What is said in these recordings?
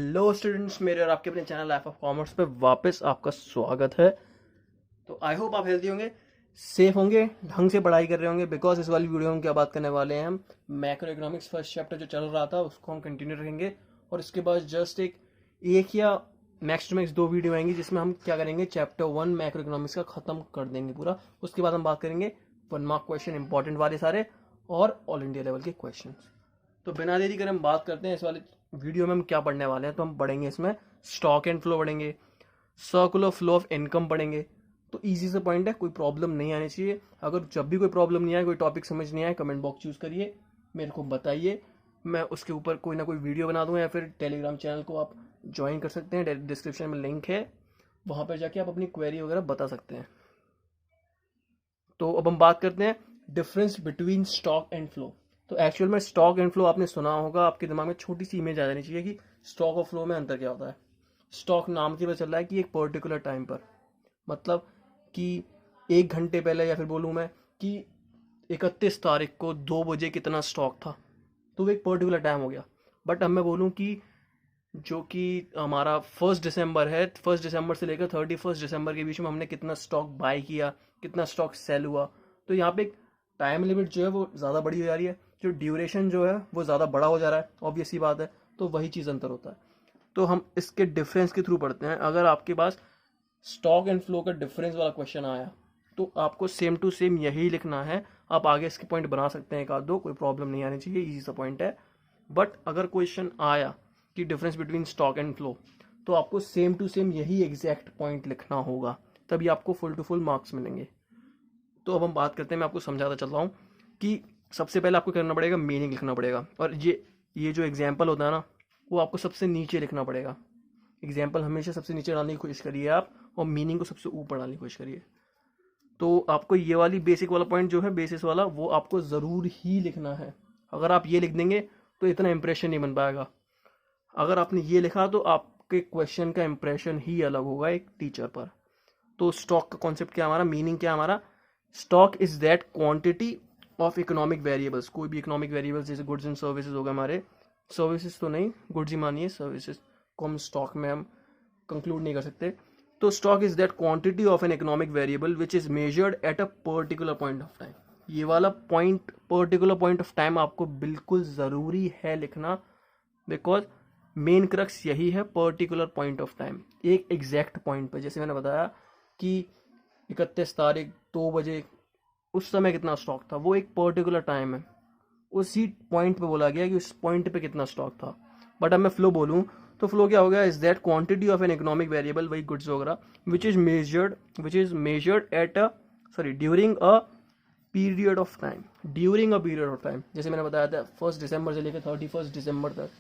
Hello students, मेरे और आपके अपने चैनल लाइफ ऑफ कॉमर्स पे वापस आपका स्वागत है। तो आई होप आप हेल्दी होंगे, सेफ होंगे, ढंग से पढ़ाई कर रहे होंगे। बिकॉज इस वाली वीडियो में क्या बात करने वाले हैं, हम मैक्रो इकोनॉमिक्स फर्स्ट चैप्टर जो चल रहा था उसको हम कंटिन्यू रखेंगे। और इसके बाद जस्ट एक या मैक्स टू मैक्स 2 वीडियो आएंगी जिसमें हम क्या करेंगे, चैप्टर 1 मैक्रो इकोनॉमिक्स का खत्म कर देंगे पूरा। उसके बाद हम बात करेंगे 1 मार्क क्वेश्चन, इंपॉर्टेंट वाले सारे, और ऑल इंडिया लेवल के क्वेश्चन। तो बिना देरी कर हम बात करते हैं इस वाले वीडियो में हम क्या पढ़ने वाले हैं। तो हम पढ़ेंगे इसमें स्टॉक एंड फ्लो पढ़ेंगे, सर्कुलर फ्लो ऑफ इनकम पढ़ेंगे। तो इजी से पॉइंट है, कोई प्रॉब्लम नहीं आनी चाहिए। अगर जब भी कोई प्रॉब्लम नहीं आए, कोई टॉपिक समझ नहीं आए, कमेंट बॉक्स चूज करिए, मेरे को बताइए, मैं उसके ऊपर कोई ना कोई वीडियो बना दूंगा। या फिर टेलीग्राम चैनल को आप ज्वाइन कर सकते हैं, डिस्क्रिप्शन में लिंक है, वहां पर जाके आप अपनी क्वेरी वगैरह बता सकते हैं। तो अब हम बात करते हैं difference between stock and flow. तो एक्चुअल में स्टॉक एंड फ्लो आपने सुना होगा, आपके दिमाग में छोटी सी इमेज आ जानी चाहिए कि स्टॉक और फ्लो में अंतर क्या होता है। स्टॉक नाम से पता चल रहा है कि एक पर्टिकुलर टाइम पर, मतलब कि 1 घंटे पहले, या फिर बोलूँ मैं कि 31 तारीख को 2 बजे कितना स्टॉक था, तो वो एक पर्टिकुलर टाइम हो गया। बट अब मैं बोलूँ कि जो कि हमारा 1 दिसंबर है, 1 दिसंबर से लेकर 31 दिसंबर के बीच में हमने कितना स्टॉक बाय किया, कितना स्टॉक सेल हुआ, तो यहाँ पे एक टाइम लिमिट जो है वो ज़्यादा बड़ी हो जा रही है, जो ड्यूरेशन जो है वो ज़्यादा बड़ा हो जा रहा है। ऑब्वियस सी बात है, तो वही चीज़ अंतर होता है। तो हम इसके डिफरेंस के थ्रू पढ़ते हैं। अगर आपके पास स्टॉक एंड फ्लो का डिफरेंस वाला क्वेश्चन आया तो आपको सेम टू सेम यही लिखना है। आप आगे इसके पॉइंट बना सकते हैं, एक आध दो, कोई प्रॉब्लम नहीं आनी चाहिए, ईजी सा पॉइंट है। बट अगर क्वेश्चन आया कि difference between stock and flow, तो आपको सेम टू सेम यही एग्जैक्ट पॉइंट लिखना होगा, तभी आपको फुल टू फुल मार्क्स मिलेंगे। तो अब हम बात करते हैं, मैं आपको समझाता चल रहा हूँ कि सबसे पहले आपको करना पड़ेगा, मीनिंग लिखना पड़ेगा। और ये जो एग्जाम्पल होता है ना, वो आपको सबसे नीचे लिखना पड़ेगा। एग्जाम्पल हमेशा सबसे नीचे डालने की कोशिश करिए आप, और मीनिंग को सबसे ऊपर डालने की कोशिश करिए। तो आपको ये वाली बेसिक वाला पॉइंट जो है, बेसिस वाला, वो आपको ज़रूर ही लिखना है। अगर आप ये लिख देंगे तो इतना इंप्रेशन नहीं बन पाएगा। अगर आपने ये लिखा तो आपके क्वेश्चन का इंप्रेशन ही अलग होगा एक टीचर पर। तो स्टॉक का कॉन्सेप्ट क्या हमारा, मीनिंग क्या हमारा, stock is that quantity of economic variables. कोई भी इकोनॉमिक वेरिएबल्स जैसे गुड्स एंड सर्विसेज हो गए हमारे, सर्विसेज तो नहीं, गुड्स ही मानिए, सर्विसेज को हम स्टॉक में हम कंक्लूड नहीं कर सकते। तो stock is that quantity of an economic variable which is measured at a particular point of time. ये वाला point, particular point of time, आपको बिल्कुल ज़रूरी है लिखना। बिकॉज मेन क्रक्स यही है, पर्टिकुलर पॉइंट ऑफ टाइम, एक एग्जैक्ट पॉइंट पर। जैसे मैंने बताया कि 31 तारीख 2 बजे उस समय कितना स्टॉक था, वो एक पर्टिकुलर टाइम है, उसी पॉइंट पे बोला गया कि उस पॉइंट पे कितना स्टॉक था। बट अब मैं फ्लो बोलूँ तो फ्लो क्या हो गया, is that quantity of an economic variable, वही गुड्स वगैरह, which is measured at a during a period of time, during a period of time. जैसे मैंने बताया था 1 दिसंबर से लेकर 31 दिसंबर तक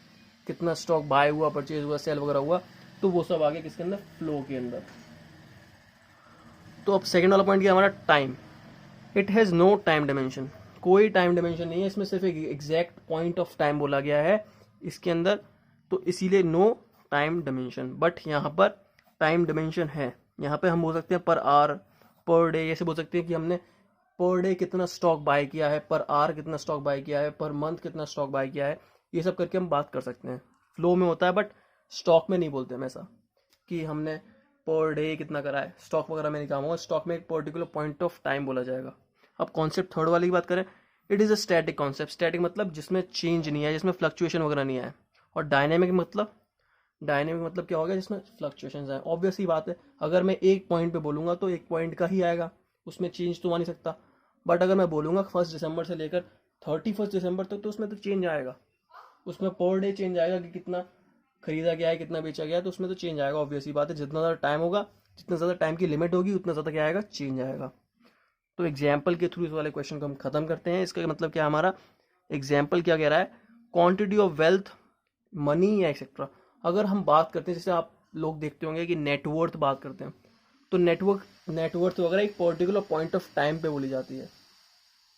कितना स्टॉक बाय हुआ, परचेज हुआ, सेल वगैरह हुआ, तो वो सब आगे किसके अंदर, फ्लो के अंदर। तो अब सेकंड वाला पॉइंट क्या हमारा, time. It has no time dimension, कोई टाइम डायमेंशन नहीं है इसमें, सिर्फ एक एग्जैक्ट पॉइंट ऑफ टाइम बोला गया है इसके अंदर, तो इसीलिए नो टाइम डायमेंशन। बट यहाँ पर टाइम डायमेंशन है। यहाँ पे हम बोल सकते हैं पर आवर, पर डे, ऐसे बोल सकते हैं कि हमने पर डे कितना स्टॉक बाय किया है, पर आवर कितना स्टॉक बाय किया है, पर मंथ कितना स्टॉक बाय किया है, ये सब करके हम बात कर सकते हैं। फ्लो में होता है बट स्टॉक में नहीं बोलते हम ऐसा कि हमने पर डे कितना करा है, स्टॉक वगैरह में नहीं काम होगा। स्टॉक में एक पर्टिकुलर पॉइंट ऑफ टाइम बोला जाएगा। अब कॉन्सेप्ट थर्ड वाली की बात करें, it is a static concept. Static मतलब जिसमें चेंज नहीं है, जिसमें फ्लक्चुएशन वगैरह नहीं है। और डायनेमिक मतलब, डायनेमिक मतलब क्या होगा, जिसमें फ्लक्चुएशन है। ऑब्वियस ही बात है, अगर मैं एक पॉइंट पे बोलूंगा तो एक पॉइंट का ही आएगा, उसमें चेंज तो आ नहीं सकता। बट अगर मैं बोलूंगा 1 दिसंबर से लेकर 31 दिसंबर तक, तो उसमें तो चेंज आएगा, उसमें पर डे चेंज आएगा कि कितना खरीदा गया है, कितना बेचा गया है, तो उसमें तो चेंज आएगा। ऑब्वियस ही बात है, जितना ज़्यादा टाइम होगा, जितना ज़्यादा टाइम की लिमिट होगी, उतना ज़्यादा क्या आएगा, चेंज आएगा। तो एग्जाम्पल के थ्रू इस वाले क्वेश्चन को हम खत्म करते हैं। इसका मतलब क्या हमारा एग्जाम्पल क्या कह रहा है, क्वांटिटी ऑफ वेल्थ, मनी या एक्सेट्रा। अगर हम बात करते हैं, जैसे आप लोग देखते होंगे कि नेटवर्थ बात करते हैं, तो नेटवर्थ वगैरह एक पर्टिकुलर पॉइंट ऑफ टाइम पे बोली जाती है,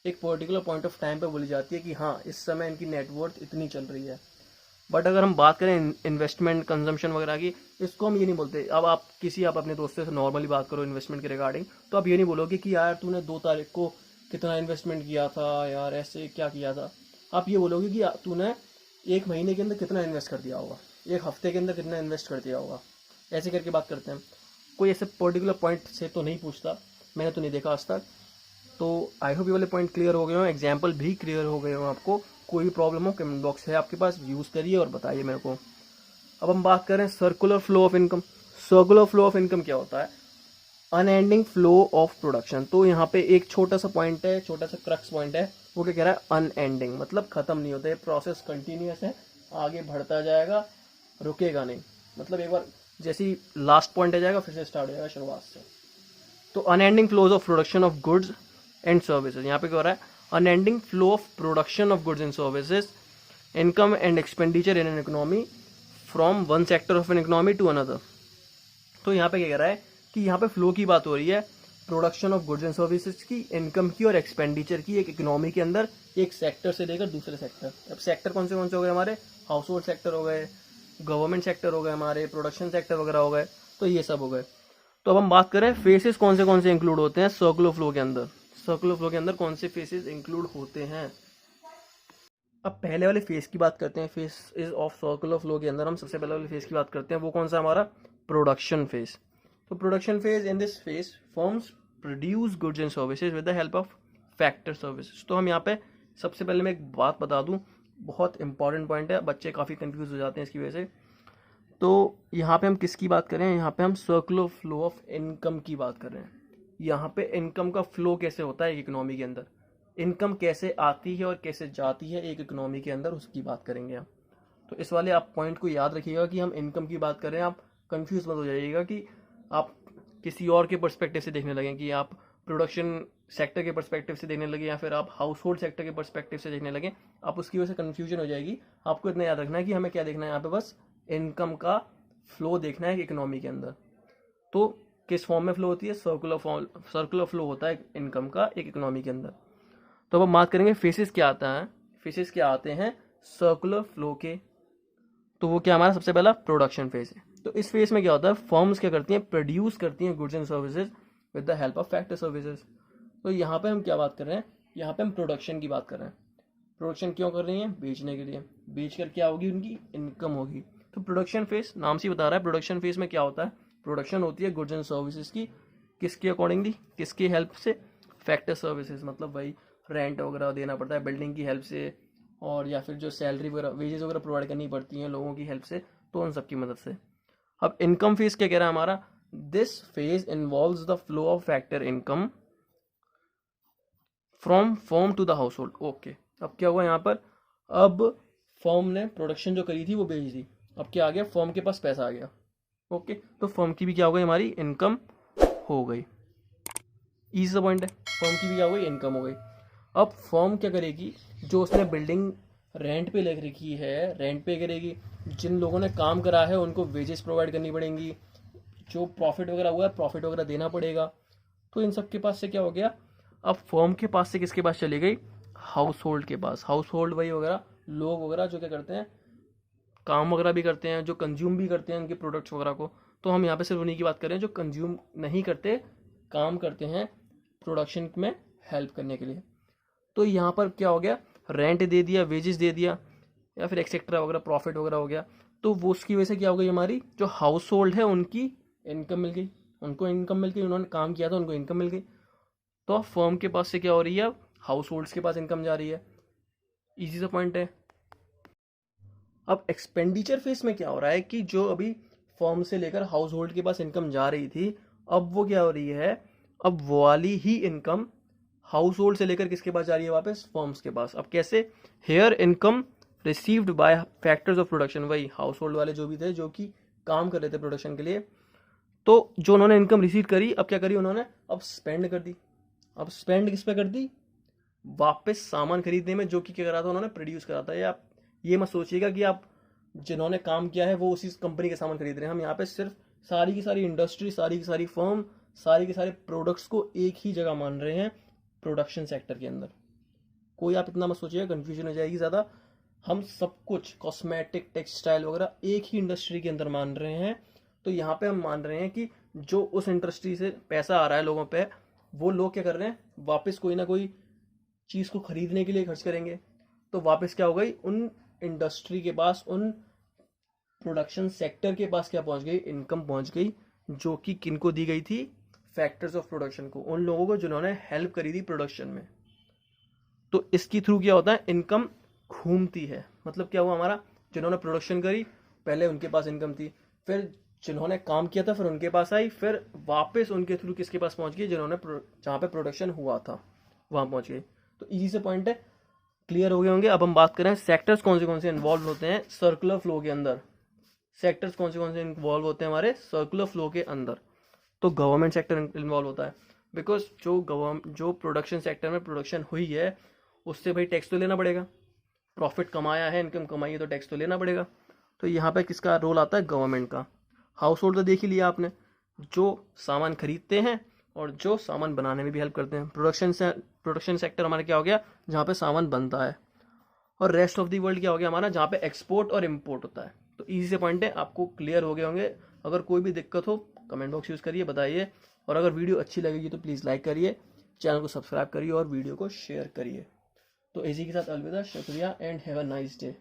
एक पर्टिकुलर पॉइंट ऑफ टाइम पे बोली जाती है कि हाँ इस समय इनकी नेटवर्थ इतनी चल रही है। बट अगर हम बात करें इन्वेस्टमेंट, कंजम्पशन वगैरह की, इसको हम ये नहीं बोलते। अब आप अपने दोस्तों से नॉर्मली बात करो इन्वेस्टमेंट के रिगार्डिंग, तो आप ये नहीं बोलोगे कि यार तूने 2 तारीख को कितना इन्वेस्टमेंट किया था, यार ऐसे क्या किया था। आप ये बोलोगे कि तूने 1 महीने के अंदर कितना इन्वेस्ट कर दिया होगा। एक हफ्ते के अंदर कितना इन्वेस्ट कर दिया होगा, ऐसे करके बात करते हैं। कोई ऐसे पर्टिकुलर पॉइंट से तो नहीं पूछता, मैंने तो नहीं देखा आज तक। तो आई होप ये वाले पॉइंट क्लियर हो गए हो, एग्जाम्पल भी क्लियर हो गए हो आपको। कोई भी प्रॉब्लम हो कमेंट बॉक्स है आपके पास, यूज़ करिए और बताइए मेरे को। अब हम बात करें circular flow of income. Circular flow of income क्या होता है? Unending flow of production. तो यहाँ पे एक छोटा सा पॉइंट है, छोटा सा क्रक्स पॉइंट है, वो क्या कह रहा है? अनएंडिंग, मतलब खत्म नहीं होता है, प्रोसेस कंटिन्यूअस है, आगे बढ़ता जाएगा, रुकेगा नहीं। मतलब एक बार जैसी लास्ट पॉइंट आ जाएगा फिर से स्टार्ट हो जाएगा शुरुआत से। तो unending flows of production of goods and services, यहाँ पे क्या हो रहा है? Unending flow of production of goods and services, income and expenditure in an economy from one sector of an economy to another. तो यहाँ पे क्या कह रहा है कि यहाँ पे फ्लो की बात हो रही है, production of goods and services की, इनकम की और एक्सपेंडिचर की, एक इकोनॉमी के अंदर एक सेक्टर से लेकर दूसरे सेक्टर। अब सेक्टर कौन से हो गए हमारे? हाउस होल्ड सेक्टर हो गए, गवर्नमेंट सेक्टर हो गए, हमारे प्रोडक्शन सेक्टर वगैरह हो गए, तो ये सब हो गए। तो अब हम बात करें फेसेस कौन से इंक्लूड होते हैं सर्कुलर फ्लो के अंदर। सर्कुलर फ्लो के अंदर कौन से फेसेस इंक्लूड होते हैं? अब पहले वाले फेस की बात करते हैं। Face is of circular flow के अंदर हम सबसे पहले वाले फेस की बात करते हैं, वो कौन सा? हमारा प्रोडक्शन फेस। तो production phase, in this face firms produce goods and services with the help of factor services. तो हम यहाँ पे सबसे पहले मैं एक बात बता दूं, बहुत इंपॉर्टेंट पॉइंट है, बच्चे काफ़ी कंफ्यूज हो जाते हैं इसकी वजह से। तो यहाँ पे हम किसकी बात कर रहे हैं? यहाँ पे हम सर्कुलर फ्लो ऑफ इनकम की बात कर रहे हैं। यहाँ पे इनकम का फ्लो कैसे होता है एक इकोनॉमी के अंदर, इनकम कैसे आती है और कैसे जाती है एक इकोनॉमी के अंदर, उसकी बात करेंगे हम। तो इस वाले आप पॉइंट को याद रखिएगा कि हम इनकम की बात कर रहे हैं। आप कंफ्यूज मत हो जाइएगा कि आप किसी और के पर्सपेक्टिव से देखने लगें, कि आप प्रोडक्शन सेक्टर के पर्सपेक्टिव से देखने लगे या फिर आप हाउस होल्ड सेक्टर के पर्सपेक्टिव से देखने लगे, आप उसकी वजह से कन्फ्यूजन हो जाएगी। आपको इतना याद रखना है कि हमें क्या देखना है यहाँ पे, बस इनकम का फ्लो देखना है इकोनॉमी के अंदर। तो किस फॉर्म में फ्लो होती है? सर्कुलर फ्लो होता है इनकम का एक इकोनॉमी के अंदर। तो अब हम बात करेंगे फेसेस क्या आता है, फेसेस क्या आते हैं सर्कुलर फ्लो के। तो वो क्या हमारा सबसे पहला प्रोडक्शन फेज है। तो इस फेज में क्या होता है? फर्म्स क्या करती हैं? प्रोड्यूस करती हैं goods and services with the help of factor services. तो यहाँ पे हम क्या बात कर रहे हैं? यहाँ पे हम प्रोडक्शन की बात कर रहे हैं। प्रोडक्शन क्यों कर रही हैं? बेचने के लिए। बेच कर क्या होगी? उनकी इनकम होगी। तो प्रोडक्शन फेज नाम से बता रहा है, प्रोडक्शन फेज में क्या होता है? प्रोडक्शन होती है गुड्स एंड सर्विसेज की, किसके अकॉर्डिंगली? किसकी हेल्प से? फैक्टर सर्विसेज, मतलब भाई रेंट वगैरह देना पड़ता है बिल्डिंग की हेल्प से, और या फिर जो सैलरी वगैरह वेजेस वगैरह प्रोवाइड करनी पड़ती हैं लोगों की हेल्प से, तो उन सब की मदद से। अब इनकम फेज क्या कह रहा है हमारा? This phase involves the flow of factor income from firm to the household. Okay, अब क्या हुआ यहाँ पर? अब फर्म ने प्रोडक्शन जो करी थी वो बेच दी, अब क्या आ गया? फर्म के पास पैसा आ गया। ओके, तो फर्म की भी क्या हो गई? हमारी इनकम हो गई। इजी सा पॉइंट है, फर्म की भी क्या हो गई? इनकम हो गई। अब फर्म क्या करेगी? जो उसने बिल्डिंग रेंट पे ले रखी है, रेंट पे करेगी। जिन लोगों ने काम करा है उनको वेजेस प्रोवाइड करनी पड़ेंगी, जो प्रॉफिट वगैरह हुआ है प्रॉफिट वगैरह देना पड़ेगा। तो इन सब के पास से क्या हो गया? अब फर्म के पास से किसके पास चली गई? हाउस होल्ड के पास। हाउस होल्ड वही वगैरह लोग वगैरह जो क्या करते हैं, काम वगैरह भी करते हैं, जो कंज्यूम भी करते हैं उनके प्रोडक्ट्स वगैरह को। तो हम यहाँ पे सिर्फ उन्हीं की बात कर रहे हैं जो कंज्यूम नहीं करते, काम करते हैं प्रोडक्शन में हेल्प करने के लिए। तो यहाँ पर क्या हो गया? रेंट दे दिया, वेजेस दे दिया, या फिर एक्सेट्रा वगैरह प्रॉफिट वगैरह हो गया। तो वो उसकी वजह से क्या हो गई? हमारी जो हाउस होल्ड है उनकी इनकम मिल गई, उनको इनकम मिल गई, उन्होंने काम किया था उनको इनकम मिल गई। तो अब फर्म के पास से क्या हो रही है? हाउस होल्ड्स के पास इनकम जा रही है। इजी सा पॉइंट है। अब एक्सपेंडिचर फेस में क्या हो रहा है कि जो अभी फर्म से लेकर हाउस होल्ड के पास इनकम जा रही थी, अब वो क्या हो रही है? अब वो वाली ही इनकम हाउस होल्ड से लेकर किसके पास जा रही है? वापस फर्म्स के पास। अब कैसे? Here income received by factors of production, वही हाउस होल्ड वाले जो भी थे जो कि काम कर रहे थे प्रोडक्शन के लिए, तो जो उन्होंने इनकम रिसीव करी, अब क्या करी उन्होंने? अब स्पेंड कर दी। अब स्पेंड किस पे कर दी? वापस सामान खरीदने में, जो कि क्या करा था उन्होंने? प्रोड्यूस करा था। या आप ये मत सोचिएगा कि आप जिन्होंने काम किया है वो उसी कंपनी के सामान खरीद रहे हैं। हम यहाँ पे सिर्फ सारी की सारी इंडस्ट्री, सारी की सारी फर्म, सारे के सारे प्रोडक्ट्स को एक ही जगह मान रहे हैं प्रोडक्शन सेक्टर के अंदर। कोई आप इतना मत सोचिएगा, कंफ्यूजन हो जाएगी ज़्यादा। हम सब कुछ कॉस्मेटिक, टेक्सटाइल वगैरह एक ही इंडस्ट्री के अंदर मान रहे हैं। तो यहाँ पे हम मान रहे हैं कि जो उस इंडस्ट्री से पैसा आ रहा है लोगों पे, वो लोग क्या कर रहे हैं? वापस कोई ना कोई चीज़ को खरीदने के लिए खर्च करेंगे। तो वापस क्या हो गई? उन इंडस्ट्री के पास, उन प्रोडक्शन सेक्टर के पास क्या पहुंच गई, इनकम पहुंच गई, जो कि किनको दी गई थी, फैक्टर्स ऑफ प्रोडक्शन को, उन लोगों को जिन्होंने हेल्प करी थी प्रोडक्शन में। तो इसके थ्रू क्या होता है, इनकम घूमती है। मतलब क्या हुआ हमारा, जिन्होंने प्रोडक्शन करी पहले उनके पास इनकम थी, फिर जिन्होंने काम किया था फिर उनके पास आई, फिर वापस उनके थ्रू किसके पास पहुंच गई, जिन्होंने जहाँ पे प्रोडक्शन हुआ था वहां पहुंच गई। तो इजी से पॉइंट है, क्लियर हो गए होंगे। अब हम बात करें सेक्टर्स कौन से इन्वॉल्व होते हैं सर्कुलर फ्लो के अंदर। सेक्टर्स कौन से इन्वॉल्व होते हैं हमारे सर्कुलर फ्लो के अंदर। तो गवर्नमेंट सेक्टर इन्वॉल्व होता है, बिकॉज जो प्रोडक्शन सेक्टर में प्रोडक्शन हुई है उससे भाई टैक्स तो लेना पड़ेगा, प्रॉफिट कमाया है, इनकम कमाई है, तो टैक्स तो लेना पड़ेगा। तो यहाँ पे किसका रोल आता है, गवर्नमेंट का। हाउस होल्ड तो देख ही लिया आपने, जो सामान खरीदते हैं और जो सामान बनाने में भी हेल्प करते हैं। प्रोडक्शन सेक्टर हमारा क्या हो गया, जहाँ पे सामान बनता है। और रेस्ट ऑफ द वर्ल्ड क्या हो गया हमारा, जहाँ पे एक्सपोर्ट और इम्पोर्ट होता है। तो इजी से पॉइंट है, आपको क्लियर हो गए होंगे। अगर कोई भी दिक्कत हो कमेंट बॉक्स यूज़ करिए, बताइए। और अगर वीडियो अच्छी लगेगी तो प्लीज़ लाइक करिए, चैनल को सब्सक्राइब करिए और वीडियो को शेयर करिए। तो इसी के साथ अलविदा, शुक्रिया and have a nice day.